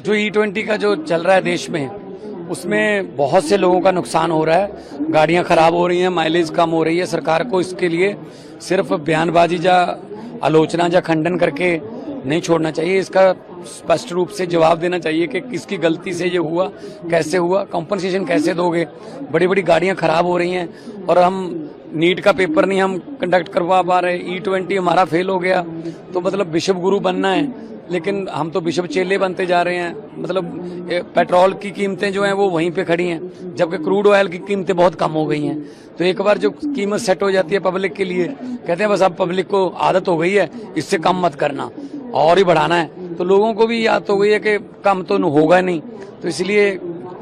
जो E20 का जो चल रहा है देश में, उसमें बहुत से लोगों का नुकसान हो रहा है। गाड़ियां खराब हो रही हैं, माइलेज कम हो रही है। सरकार को इसके लिए सिर्फ बयानबाजी या आलोचना या खंडन करके नहीं छोड़ना चाहिए। इसका स्पष्ट रूप से जवाब देना चाहिए कि किसकी गलती से ये हुआ, कैसे हुआ, कॉम्पनसेशन कैसे दोगे। बड़ी बड़ी गाड़ियां खराब हो रही हैं और हम नीट का पेपर नहीं हम कंडक्ट करवा पा रहे। E20 हमारा फेल हो गया तो मतलब विश्व गुरु बनना है, लेकिन हम तो विश्व चेले बनते जा रहे हैं। मतलब पेट्रोल की कीमतें जो हैं वो वहीं पे खड़ी हैं, जबकि क्रूड ऑयल की कीमतें बहुत कम हो गई हैं। तो एक बार जो कीमत सेट हो जाती है पब्लिक के लिए, कहते हैं बस अब पब्लिक को आदत हो गई है, इससे कम मत करना और ही बढ़ाना है। तो लोगों को भी याद हो गई है कि कम तो होगा नहीं, तो इसलिए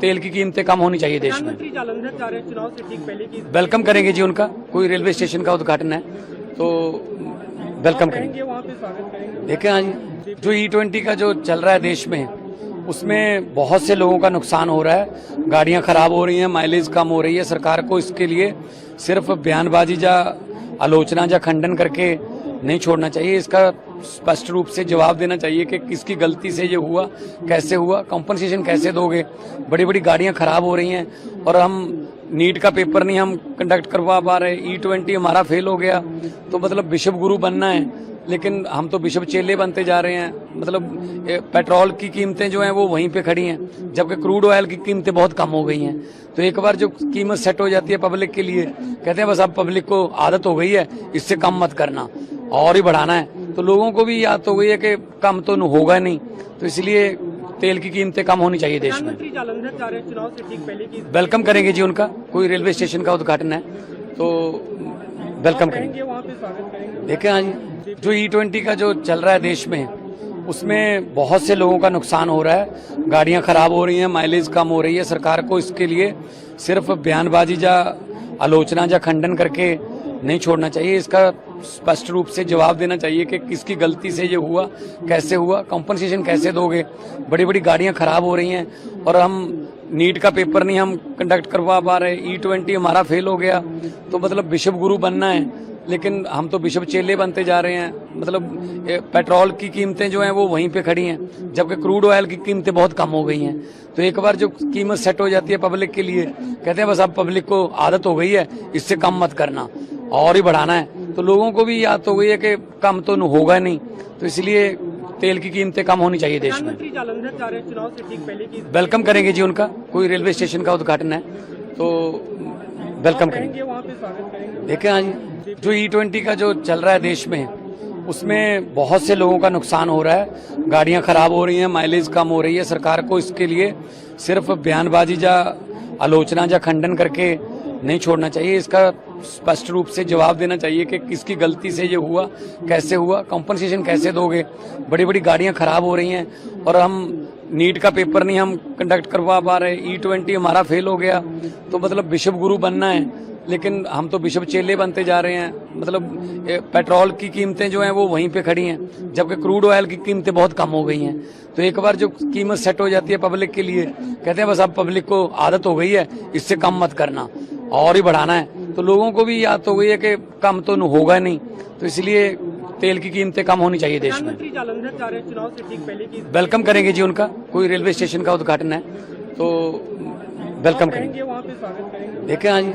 तेल की कीमतें कम होनी चाहिए देश में। जालंधर जा रहे हैं चुनाव से ठीक पहले की वेलकम करेंगे जी उनका। कोई रेलवे स्टेशन का उद्घाटन है तो वेलकम करेंगे, वहाँ पे स्वागत करेंगे। देखें आज जो E20 का जो चल रहा है देश में, उसमें बहुत से लोगों का नुकसान हो रहा है। गाड़ियां खराब हो रही हैं, माइलेज कम हो रही है। सरकार को इसके लिए सिर्फ बयानबाजी या आलोचना या खंडन करके नहीं छोड़ना चाहिए। इसका स्पष्ट रूप से जवाब देना चाहिए कि किसकी गलती से ये हुआ, कैसे हुआ, कॉम्पनसेशन कैसे दोगे। बड़ी बड़ी गाड़ियां खराब हो रही हैं और हम नीट का पेपर नहीं हम कंडक्ट करवा पा रहे। E20 हमारा फेल हो गया तो मतलब विश्व गुरु बनना है, लेकिन हम तो विश्व चेले बनते जा रहे हैं। मतलब पेट्रोल की कीमतें जो हैं वो वहीं पे खड़ी हैं, जबकि क्रूड ऑयल की कीमतें बहुत कम हो गई हैं। तो एक बार जो कीमत सेट हो जाती है पब्लिक के लिए, कहते हैं बस अब पब्लिक को आदत हो गई है, इससे कम मत करना और ही बढ़ाना है। तो लोगों को भी याद हो गई है कि कम तो होगा नहीं, तो इसलिए तेल की कीमतें कम होनी चाहिए देश में। जालंधर जा रहे हैं चुनाव से ठीक पहले की वेलकम करेंगे जी उनका। कोई रेलवे स्टेशन का उद्घाटन है तो वेलकम करेंगे, वहाँ पे स्वागत करेंगे। देखें आज जो E20 का जो चल रहा है देश में, उसमें बहुत से लोगों का नुकसान हो रहा है। गाड़ियां खराब हो रही हैं, माइलेज कम हो रही है। सरकार को इसके लिए सिर्फ बयानबाजी या आलोचना या खंडन करके नहीं छोड़ना चाहिए। इसका स्पष्ट रूप से जवाब देना चाहिए कि किसकी गलती से ये हुआ, कैसे हुआ, कॉम्पनसेशन कैसे दोगे। बड़ी बड़ी गाड़ियां खराब हो रही हैं और हम नीट का पेपर नहीं हम कंडक्ट करवा पा रहे। E20 हमारा फेल हो गया तो मतलब विश्व गुरु बनना है, लेकिन हम तो विश्व चेले बनते जा रहे हैं। मतलब पेट्रोल की कीमतें जो हैं वो वहीं पे खड़ी हैं, जबकि क्रूड ऑयल की कीमतें बहुत कम हो गई हैं। तो एक बार जो कीमत सेट हो जाती है पब्लिक के लिए, कहते हैं बस अब पब्लिक को आदत हो गई है, इससे कम मत करना और ही बढ़ाना है। तो लोगों को भी याद हो गई है कि कम तो होगा नहीं, तो इसलिए तेल की कीमतें कम होनी चाहिए देश में। जालंधर जा रहे हैं चुनाव से ठीक पहले की वेलकम करेंगे जी उनका। कोई रेलवे स्टेशन का उद्घाटन है तो वेलकम करेंगे, वहाँ पे स्वागत करेंगे। देखें आज जो E20 का जो चल रहा है देश में, उसमें बहुत से लोगों का नुकसान हो रहा है। गाड़ियां खराब हो रही हैं, माइलेज कम हो रही है। सरकार को इसके लिए सिर्फ बयानबाजी या आलोचना या खंडन करके नहीं छोड़ना चाहिए। इसका स्पष्ट रूप से जवाब देना चाहिए कि किसकी गलती से ये हुआ, कैसे हुआ, कॉम्पनसेशन कैसे दोगे। बड़ी बड़ी गाड़ियां खराब हो रही हैं और हम नीट का पेपर नहीं हम कंडक्ट करवा पा रहे। E20 हमारा फेल हो गया तो मतलब विश्व गुरु बनना है, लेकिन हम तो विश्व चेले बनते जा रहे हैं। मतलब पेट्रोल की कीमतें जो हैं वो वहीं पे खड़ी हैं, जबकि क्रूड ऑयल की कीमतें बहुत कम हो गई हैं। तो एक बार जो कीमत सेट हो जाती है पब्लिक के लिए, कहते हैं बस अब पब्लिक को आदत हो गई है, इससे कम मत करना और ही बढ़ाना है। तो लोगों को भी याद हो गई है कि कम तो होगा नहीं, तो इसलिए तेल की कीमतें कम होनी चाहिए देश में। जालंधर जा रहे हैं चुनाव से ठीक पहले की वेलकम करेंगे जी उनका। कोई रेलवे स्टेशन का उद्घाटन है तो वेलकम करेंगे, वहाँ पे स्वागत करेंगे। देखें आज